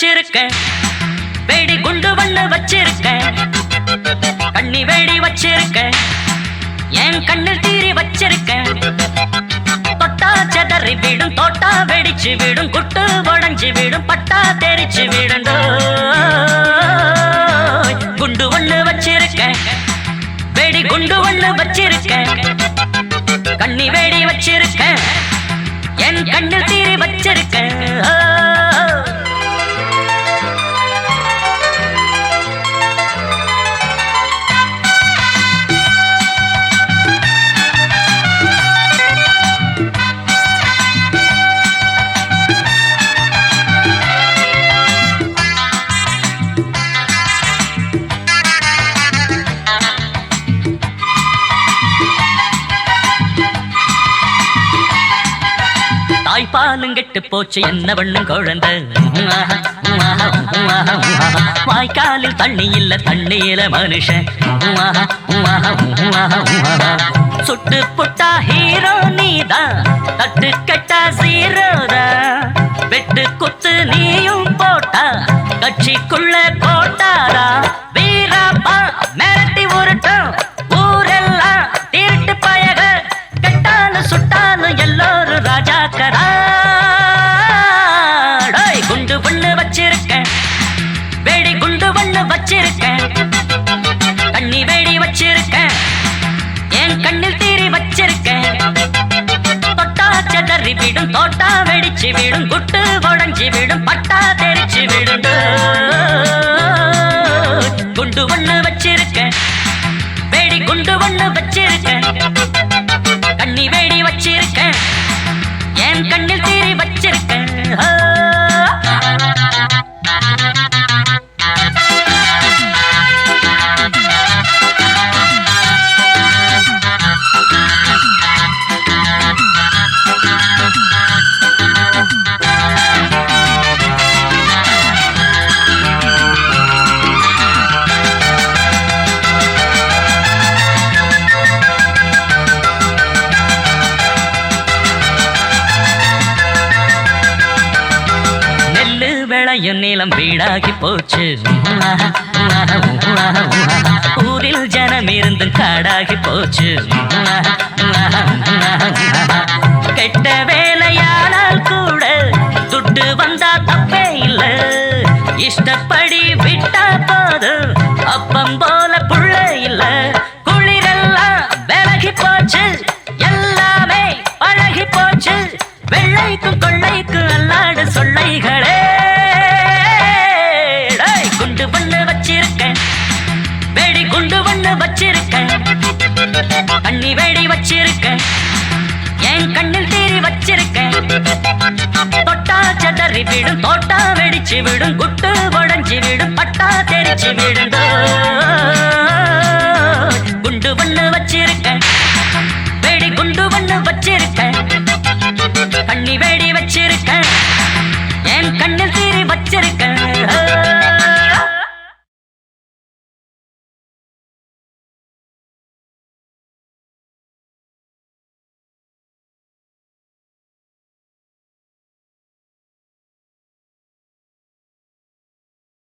வச்சிருக்கேன், வேடி குண்டு ஒண்ணு வச்சிருக்கேன், கண்ணி வேடி வச்சிருக்கேன், என் கண்ணில் தீரி வச்சிருக்கேன். தொட்டா செதறி விடும், தோட்டா வெடிச்சு விடும், குட்டு உடஞ்சி விடும், பட்டா தெரிச்சு விடுண்டோ. குண்டு ஒண்ணு வச்சிருக்கேன், வேடி குண்டு ஒண்ணு வச்சிருக்கேன், கண்ணி வேடி வச்சிருக்கேன், என் கண்ணில் தீரி வச்சிருக்கேன். தாய்ப்பாலும் கெட்டு போச்சு, என்ன பண்ணும் குழந்தை? வாய்க்காலில் தண்ணி இல்ல, தண்ணீர மனுஷன். சுட்டு புட்டா ஹீரோ நீதான், தட்டு கட்டா ஜீரோதா. வெட்டு குத்து நீயும் போட்டா, கட்சிக்குள்ள கோட்டாரா. வீராப்பா மிரட்டி உருட்டும், ஊரெல்லாம் திருட்டு பயக. கெட்டாலும் சுட்டாலும் எல்லோரும் ராஜாக்கடா. குண்டு ஒண்ணு வச்சிருக்கேன், வேடி குண்டு ஒண்ணு வச்சிருக்கேன், கண்ணி வேடி வச்சிருக்கேன், என் கண்ணில் தீரி வச்சிருக்கேன். தொட்டா செதறி விடும், தோட்டா வெடிச்சு விடும், குட்டு உடஞ்சி விடும், பட்டா தெரிச்சு விடும். குண்டு ஒண்ணு வச்சிருக்கேன், வேடி குண்டு ஒண்ணு வச்சிருக்கேன், கண்ணி வேடி வச்சிருக்கேன், என் கண்ணில் தீரி வச்சிருக்கேன். நீளம் வீடாகி போச்சு, ஊரில் ஜனம் இருந்து காடாகி போச்சு. கெட்ட வேலையானால் கூட துட்டு வந்தா தப்பே இல்ல. இஷ்டப்படி விட்டா போதும், அப்பம் போல புள்ள இல்ல. குளிரெல்லாம் விலகி போச்சு, எல்லாமே பழகி போச்சு. வெள்ளைக்கும் கொள்ளைக்கும் அல்லாடு சொல்லைகளே. குண்டு ஒண்ணு வச்சிருக்கேன், வேடி குண்டு ஒண்ணு வச்சிருக்கேன், கண்ணி வேடி வச்சிருக்கேன், என் கண்ணில் தீரி வச்சிருக்கேன். தொட்டா செதறி விடும், தோட்டா வெடிச்சு விடும், குட்டு உடஞ்சி விடும், பட்டா தெரிச்சு விடும். குண்டு ஒண்ணு வச்சிருக்கேன், வேடி குண்டு ஒண்ணு வச்சிருக்கேன், கண்ணி வேடி